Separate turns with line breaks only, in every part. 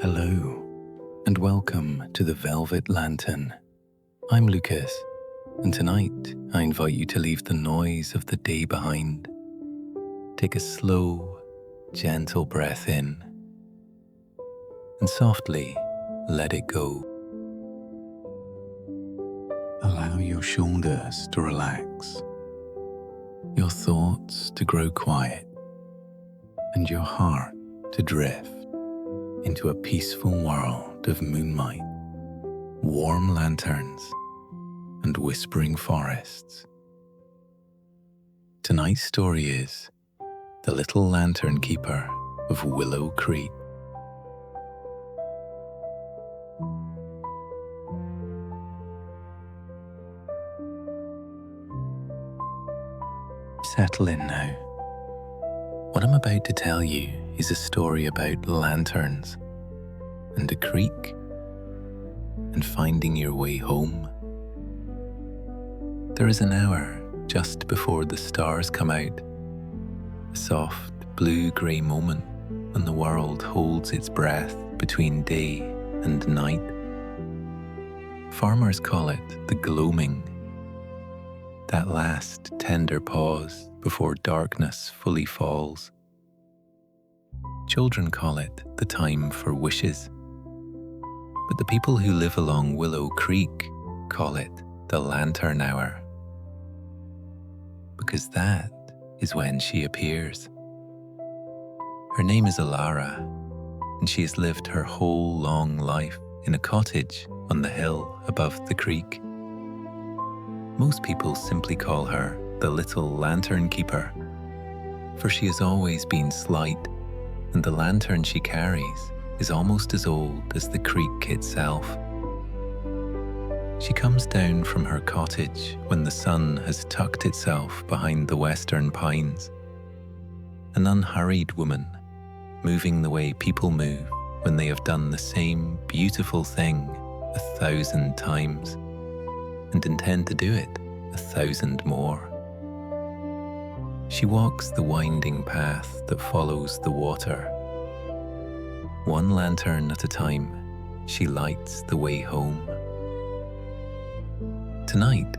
Hello, and welcome to the Velvet Lantern. I'm Lucas, and tonight I invite you to leave the noise of the day behind. Take a slow, gentle breath in, and softly let it go. Allow your shoulders to relax, your thoughts to grow quiet, and your heart to drift into a peaceful world of moonlight, warm lanterns, and whispering forests. Tonight's story is The Little Lantern Keeper of Willow Creek. Settle in now. What I'm about to tell you is a story about lanterns and a creek and finding your way home. There is an hour just before the stars come out, a soft blue-grey moment when the world holds its breath between day and night. Farmers call it the gloaming, that last tender pause before darkness fully falls. Children call it the time for wishes, but the people who live along Willow Creek call it the lantern hour, because that is when she appears. Her name is Elara, and she has lived her whole long life in a cottage on the hill above the creek. Most people simply call her the Little Lantern Keeper, for she has always been slight, and the lantern she carries is almost as old as the creek itself. She comes down from her cottage when the sun has tucked itself behind the western pines, an unhurried woman, moving the way people move when they have done the same beautiful thing 1,000 times and intend to do it 1,000 more. She walks the winding path that follows the water. One lantern at a time, she lights the way home. Tonight,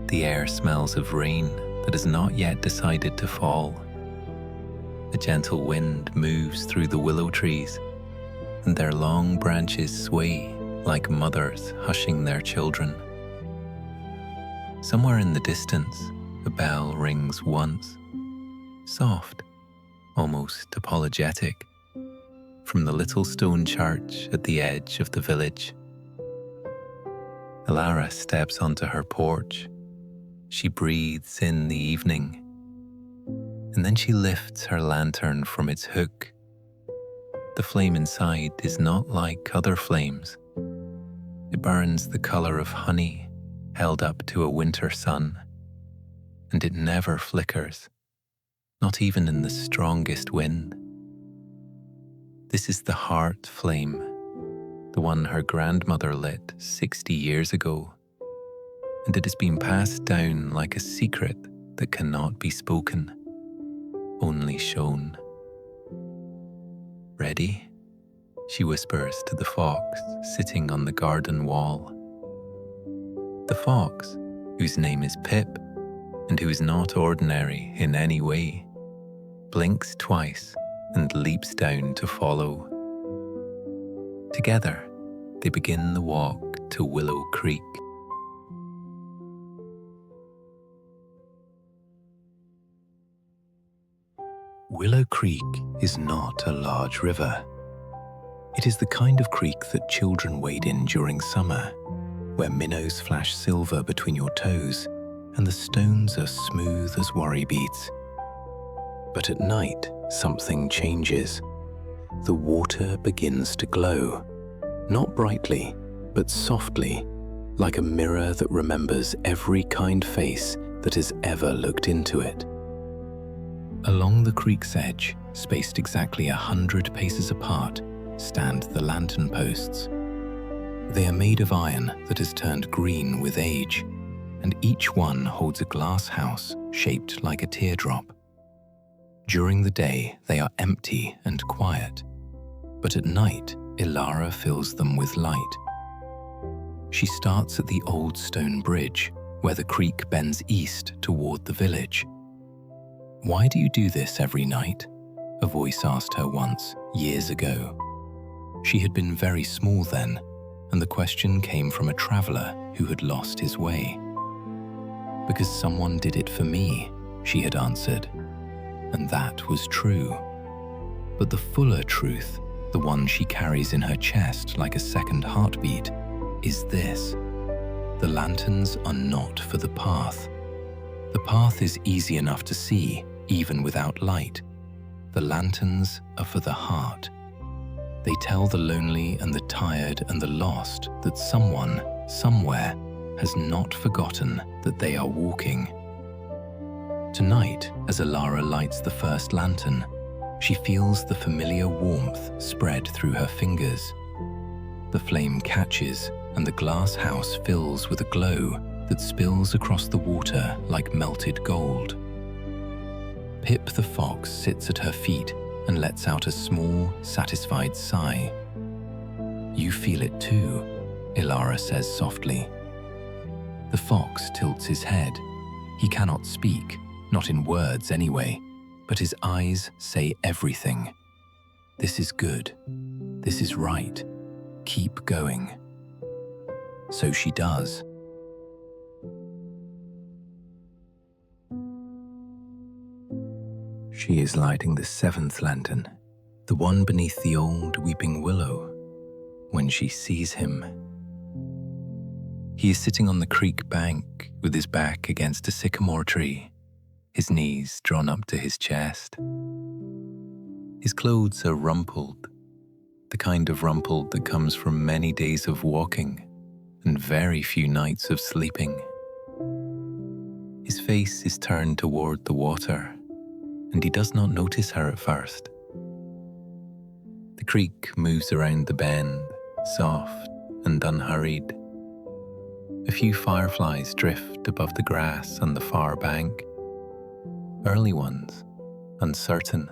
the air smells of rain that has not yet decided to fall. A gentle wind moves through the willow trees, and their long branches sway like mothers hushing their children. Somewhere in the distance, a bell rings once, soft, almost apologetic, from the little stone church at the edge of the village. Elara steps onto her porch. She breathes in the evening, and then she lifts her lantern from its hook. The flame inside is not like other flames. It burns the color of honey held up to a winter sun, and it never flickers, not even in the strongest wind. This is the heart flame, the one her grandmother lit 60 years ago, and it has been passed down like a secret that cannot be spoken, only shown. Ready? She whispers to the fox sitting on the garden wall. The fox, whose name is Pip, and who is not ordinary in any way, blinks twice and leaps down to follow. Together, they begin the walk to Willow Creek. Willow Creek is not a large river. It is the kind of creek that children wade in during summer, where minnows flash silver between your toes and the stones are smooth as worry beads. But at night, something changes. The water begins to glow, not brightly, but softly, like a mirror that remembers every kind face that has ever looked into it. Along the creek's edge, spaced exactly 100 paces apart, stand the lantern posts. They are made of iron that has turned green with age, and each one holds a glass house shaped like a teardrop. During the day, they are empty and quiet, but at night, Elara fills them with light. She starts at the old stone bridge, where the creek bends east toward the village. "Why do you do this every night?" a voice asked her once, years ago. She had been very small then, and the question came from a traveler who had lost his way. "Because someone did it for me," she had answered, and that was true. But the fuller truth, the one she carries in her chest like a second heartbeat, is this: the lanterns are not for the path. The path is easy enough to see, even without light. The lanterns are for the heart. They tell the lonely and the tired and the lost that someone, somewhere, has not forgotten that they are walking. Tonight, as Elara lights the first lantern, she feels the familiar warmth spread through her fingers. The flame catches, and the glass house fills with a glow that spills across the water like melted gold. Pip the fox sits at her feet and lets out a small, satisfied sigh. "You feel it too," Elara says softly. The fox tilts his head. He cannot speak, not in words anyway, but his eyes say everything. This is good. This is right. Keep going. So she does. She is lighting the seventh lantern, the one beneath the old weeping willow, when she sees him. He is sitting on the creek bank with his back against a sycamore tree, his knees drawn up to his chest. His clothes are rumpled, the kind of rumpled that comes from many days of walking and very few nights of sleeping. His face is turned toward the water, and he does not notice her at first. The creek moves around the bend, soft and unhurried. A few fireflies drift above the grass on the far bank. Early ones, uncertain,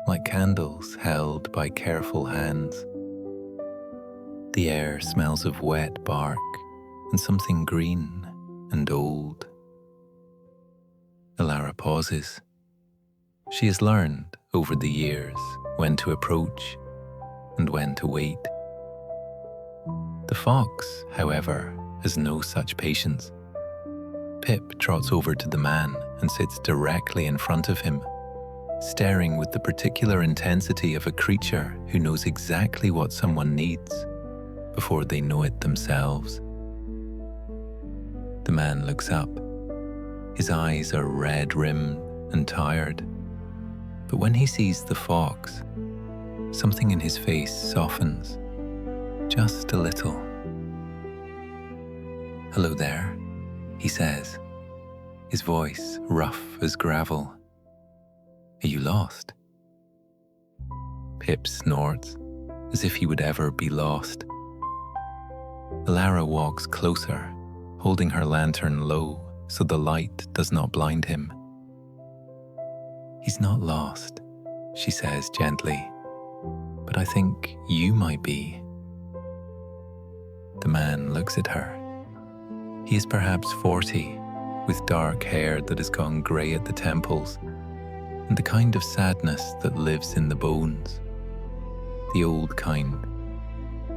like candles held by careful hands. The air smells of wet bark and something green and old. Elara pauses. She has learned over the years when to approach and when to wait. The fox, however, has no such patience. Pip trots over to the man and sits directly in front of him, staring with the particular intensity of a creature who knows exactly what someone needs before they know it themselves. The man looks up. His eyes are red-rimmed and tired. But when he sees the fox, something in his face softens, just a little. "Hello there," he says, his voice rough as gravel. "Are you lost?" Pip snorts, as if he would ever be lost. Elara walks closer, holding her lantern low so the light does not blind him. "He's not lost," she says gently, "but I think you might be." The man looks at her. He is perhaps 40, with dark hair that has gone grey at the temples, and the kind of sadness that lives in the bones. The old kind,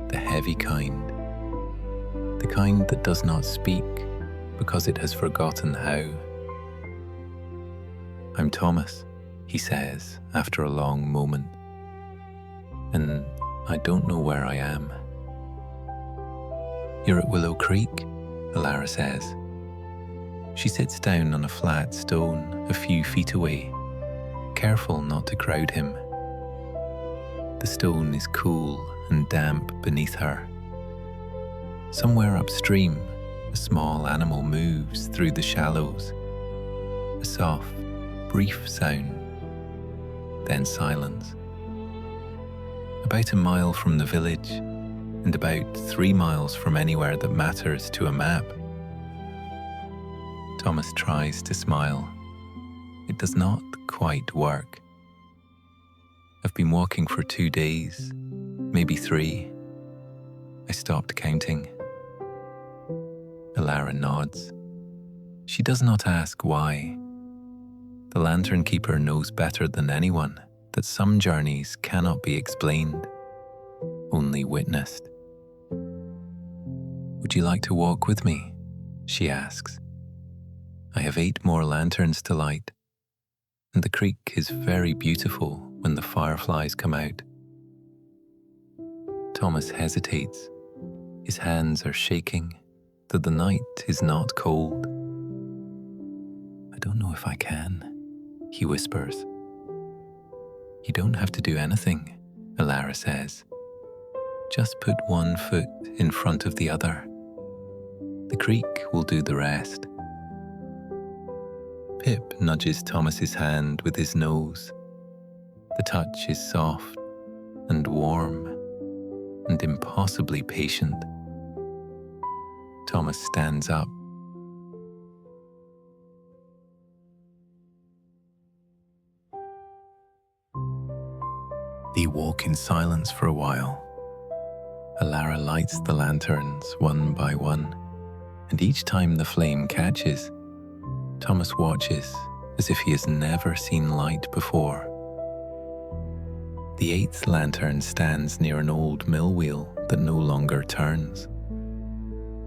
the heavy kind, the kind that does not speak because it has forgotten how. "I'm Thomas," he says after a long moment, "and I don't know where I am." "You're at Willow Creek," Elara says. She sits down on a flat stone a few feet away, careful not to crowd him. The stone is cool and damp beneath her. Somewhere upstream, a small animal moves through the shallows. A soft, brief sound, then silence. About a mile from the village, and about 3 miles from anywhere that matters to a map. Thomas tries to smile. It does not quite work. "I've been walking for 2 days," maybe 3. I stopped counting. Elara nods. She does not ask why. The lantern keeper knows better than anyone that some journeys cannot be explained, only witnessed. Would you like to walk with me? She asks. I have 8 more lanterns to light, and the creek is very beautiful when the fireflies come out. Thomas hesitates. His hands are shaking, though the night is not cold. I don't know if I can, he whispers. You don't have to do anything, Elara says. Just put one foot in front of the other. The creek will do the rest. Pip nudges Thomas's hand with his nose. The touch is soft and warm and impossibly patient. Thomas stands up. They walk in silence for a while. Elara lights the lanterns one by one, and each time the flame catches, Thomas watches as if he has never seen light before. The 8th lantern stands near an old mill wheel that no longer turns.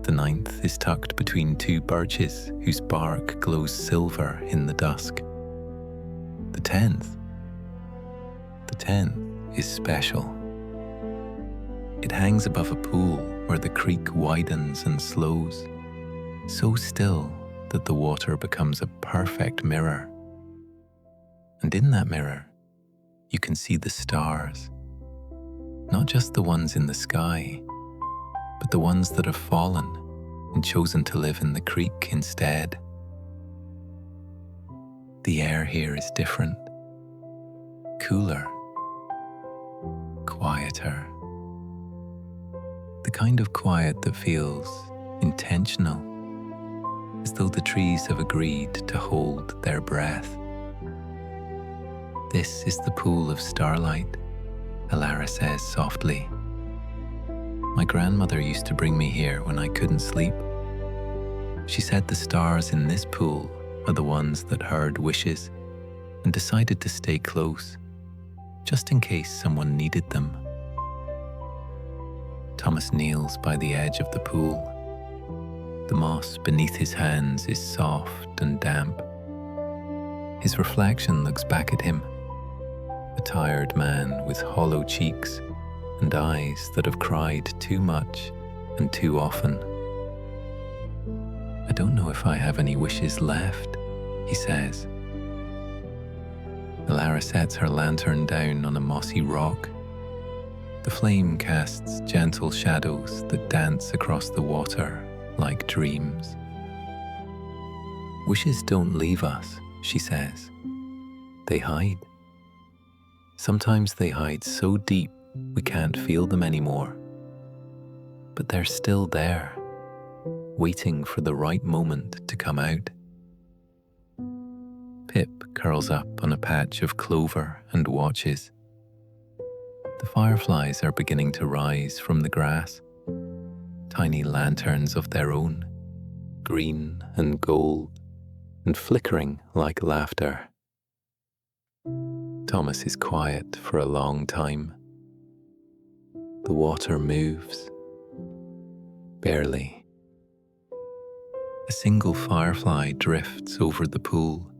The 9th is tucked between 2 birches whose bark glows silver in the dusk. The 10th is special. It hangs above a pool where the creek widens and slows, so still that the water becomes a perfect mirror. And in that mirror, you can see the stars, not just the ones in the sky, but the ones that have fallen and chosen to live in the creek instead. The air here is different, cooler, quieter. The kind of quiet that feels intentional, as though the trees have agreed to hold their breath. This is the pool of Starlight, Elara says softly. My grandmother used to bring me here when I couldn't sleep. She said the stars in this pool are the ones that heard wishes and decided to stay close, just in case someone needed them. Thomas kneels by the edge of the pool. The moss beneath his hands is soft and damp. His reflection looks back at him, a tired man with hollow cheeks and eyes that have cried too much and too often. I don't know if I have any wishes left, he says. Elara sets her lantern down on a mossy rock. The flame casts gentle shadows that dance across the water like dreams. Wishes don't leave us, she says. They hide. Sometimes they hide so deep we can't feel them anymore. But they're still there, waiting for the right moment to come out. Pip curls up on a patch of clover and watches. The fireflies are beginning to rise from the grass, tiny lanterns of their own, green and gold, and flickering like laughter. Thomas is quiet for a long time. The water moves, barely. A single firefly drifts over the pool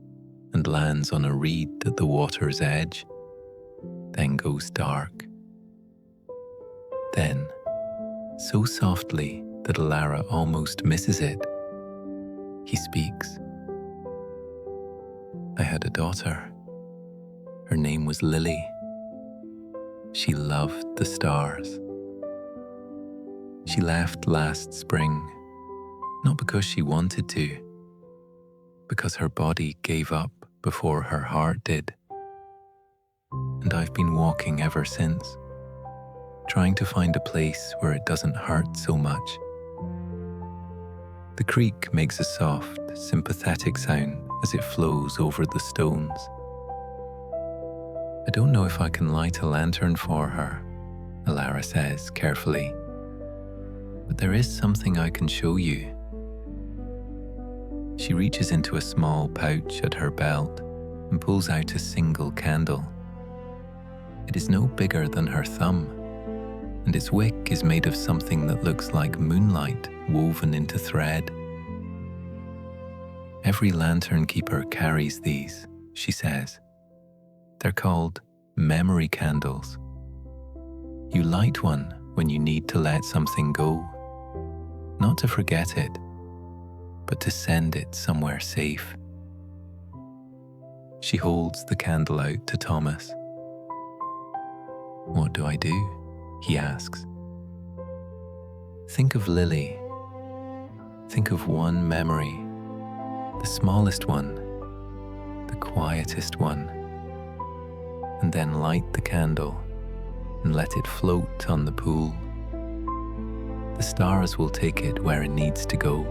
and lands on a reed at the water's edge, then goes dark. Then, so softly that Elara almost misses it, he speaks. I had a daughter. Her name was Lily. She loved the stars. She left last spring, not because she wanted to, because her body gave up before her heart did. And I've been walking ever since, trying to find a place where it doesn't hurt so much. The creek makes a soft, sympathetic sound as it flows over the stones. I don't know if I can light a lantern for her, Elara says carefully. But there is something I can show you. She reaches into a small pouch at her belt and pulls out a single candle. It is no bigger than her thumb, and its wick is made of something that looks like moonlight woven into thread. Every lantern keeper carries these, she says. They're called memory candles. You light one when you need to let something go, not to forget it, but to send it somewhere safe. She holds the candle out to Thomas. What do I do? He asks. Think of Lily. Think of one memory, the smallest one, the quietest one, and then light the candle and let it float on the pool. The stars will take it where it needs to go.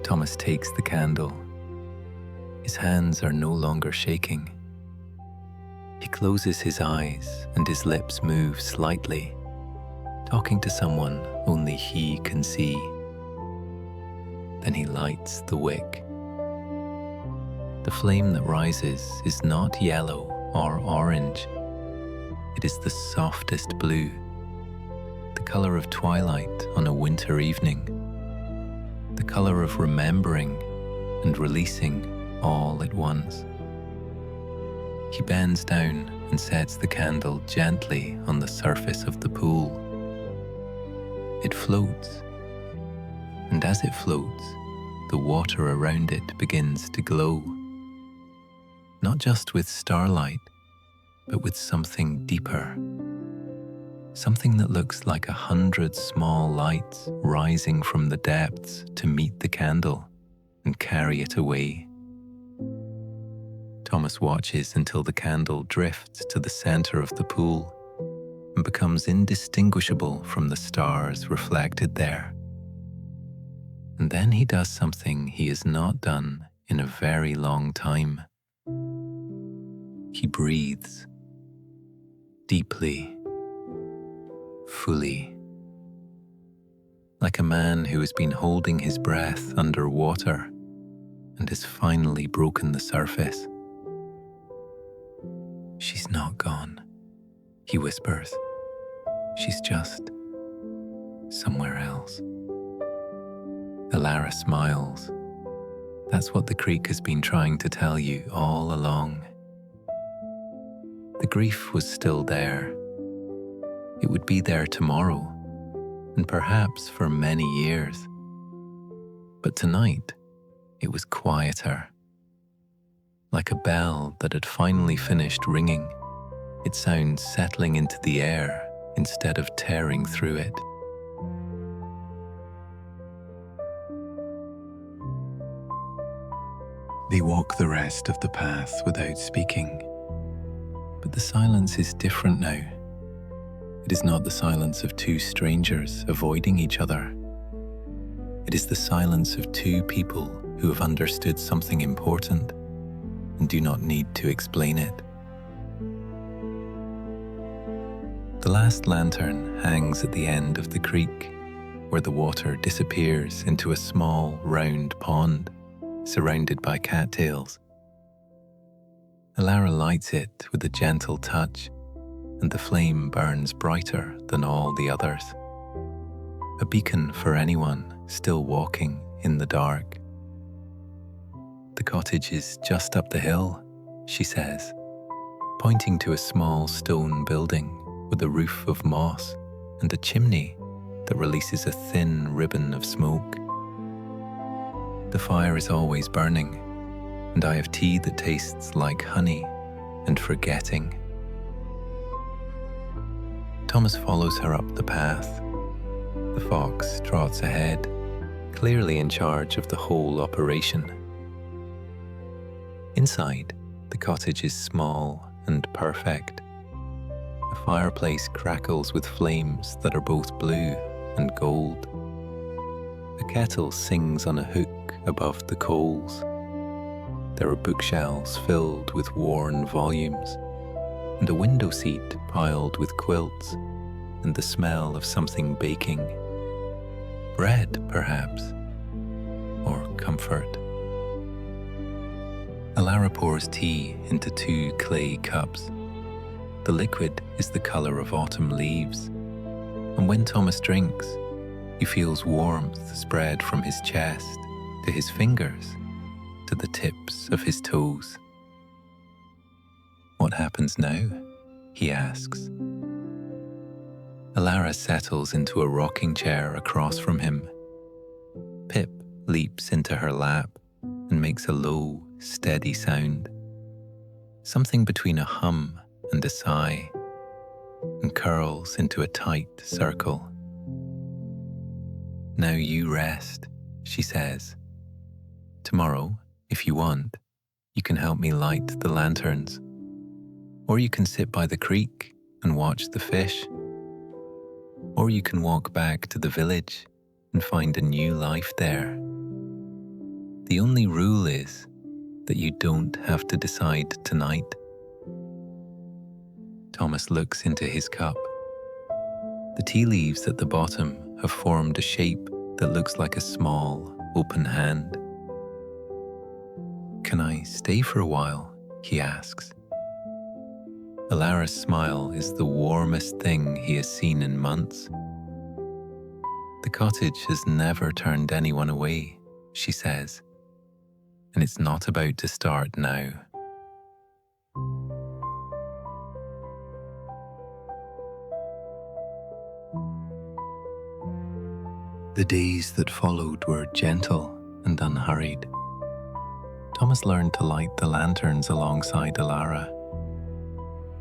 Thomas takes the candle. His hands are no longer shaking. He closes his eyes and his lips move slightly, talking to someone only he can see. Then he lights the wick. The flame that rises is not yellow or orange. It is the softest blue, the color of twilight on a winter evening, the color of remembering and releasing all at once. He bends down and sets the candle gently on the surface of the pool. It floats, and as it floats, the water around it begins to glow, not just with starlight, but with something deeper, something that looks like 100 small lights rising from the depths to meet the candle and carry it away. Thomas watches until the candle drifts to the center of the pool and becomes indistinguishable from the stars reflected there. And then he does something he has not done in a very long time. He breathes deeply, fully, like a man who has been holding his breath underwater and has finally broken the surface. She's not gone, he whispers. She's just somewhere else. Elara smiles. That's what the creek has been trying to tell you all along. The grief was still there. It would be there tomorrow, and perhaps for many years. But tonight, it was quieter. Like a bell that had finally finished ringing, its sound settling into the air instead of tearing through it. They walk the rest of the path without speaking. But the silence is different now. It is not the silence of two strangers avoiding each other. It is the silence of two people who have understood something important and do not need to explain it. The last lantern hangs at the end of the creek, where the water disappears into a small, round pond, surrounded by cattails. Elara lights it with a gentle touch, and the flame burns brighter than all the others. A beacon for anyone still walking in the dark. The cottage is just up the hill, she says, pointing to a small stone building with a roof of moss and a chimney that releases a thin ribbon of smoke. The fire is always burning, and I have tea that tastes like honey and forgetting. Thomas follows her up the path. The fox trots ahead, clearly in charge of the whole operation. Inside, the cottage is small and perfect. A fireplace crackles with flames that are both blue and gold. A kettle sings on a hook above the coals. There are bookshelves filled with worn volumes, and a window seat piled with quilts, and the smell of something baking. Bread, perhaps, or comfort. Elara pours tea into 2 clay cups. The liquid is the colour of autumn leaves, and when Thomas drinks, he feels warmth spread from his chest to his fingers to the tips of his toes. "What happens now?" he asks. Elara settles into a rocking chair across from him. Pip leaps into her lap and makes a low, steady sound, something between a hum and a sigh, and curls into a tight circle. "Now you rest," she says. "Tomorrow, if you want, you can help me light the lanterns. Or you can sit by the creek and watch the fish. Or you can walk back to the village and find a new life there. The only rule is that you don't have to decide tonight." Thomas looks into his cup. The tea leaves at the bottom have formed a shape that looks like a small, open hand. "Can I stay for a while?" he asks. Elara's smile is the warmest thing he has seen in months. "The cottage has never turned anyone away," she says, "and it's not about to start now." The days that followed were gentle and unhurried. Thomas learned to light the lanterns alongside Elara.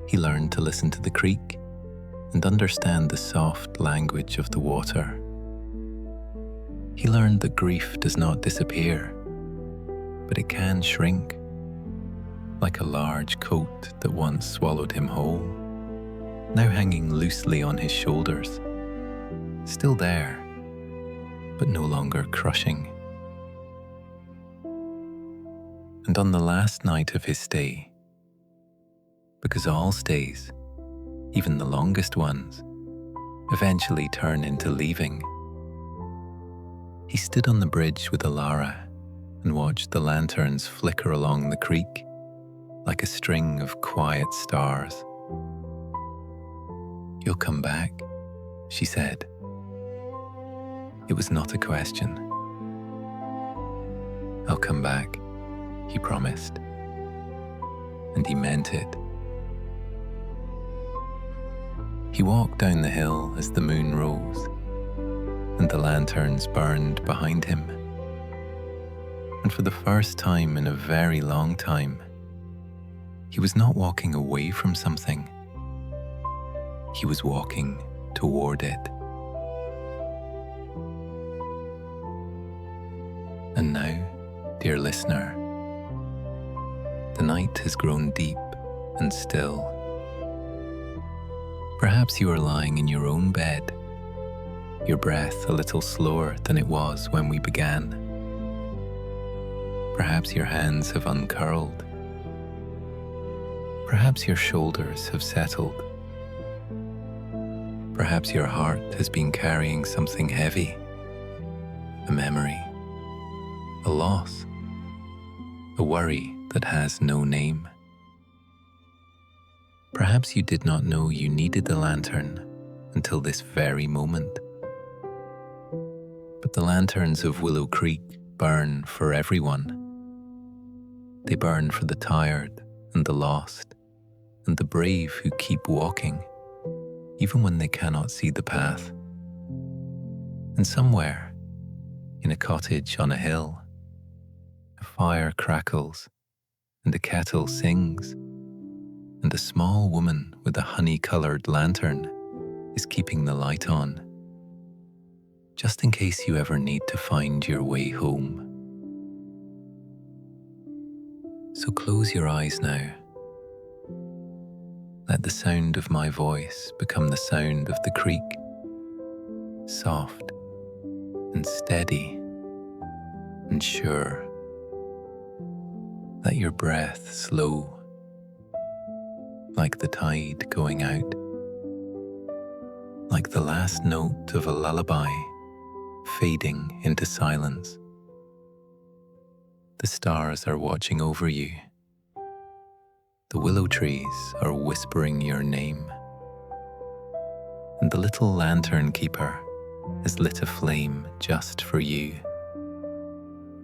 He learned to listen to the creek and understand the soft language of the water. He learned that grief does not disappear, but it can shrink, like a large coat that once swallowed him whole, now hanging loosely on his shoulders, still there, but no longer crushing. And on the last night of his stay, because all stays, even the longest ones, eventually turn into leaving, he stood on the bridge with Elara and watched the lanterns flicker along the creek like a string of quiet stars. "You'll come back," she said. It was not a question. "I'll come back," he promised, and he meant it. He walked down the hill as the moon rose, and the lanterns burned behind him. And for the first time in a very long time, he was not walking away from something. He was walking toward it. And now, dear listener, the night has grown deep and still. Perhaps you are lying in your own bed, your breath a little slower than it was when we began. Perhaps your hands have uncurled. Perhaps your shoulders have settled. Perhaps your heart has been carrying something heavy, a memory, a loss, a worry that has no name. Perhaps you did not know you needed a lantern until this very moment. But the lanterns of Willow Creek burn for everyone. They burn for the tired and the lost and the brave who keep walking, even when they cannot see the path. And somewhere, in a cottage on a hill, a fire crackles and a kettle sings, and a small woman with a honey-coloured lantern is keeping the light on, just in case you ever need to find your way home. So close your eyes now. Let the sound of my voice become the sound of the creek, soft and steady and sure. Let your breath slow like the tide going out, like the last note of a lullaby fading into silence. The stars are watching over you. The willow trees are whispering your name. And the little lantern keeper has lit a flame just for you.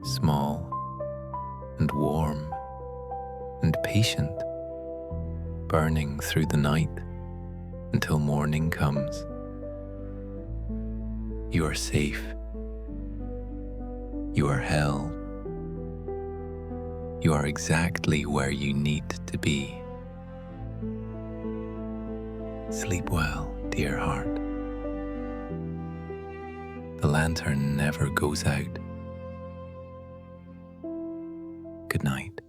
Small and warm and patient, burning through the night until morning comes. You are safe. You are held. You are exactly where you need to be. Sleep well, dear heart. The lantern never goes out. Good night.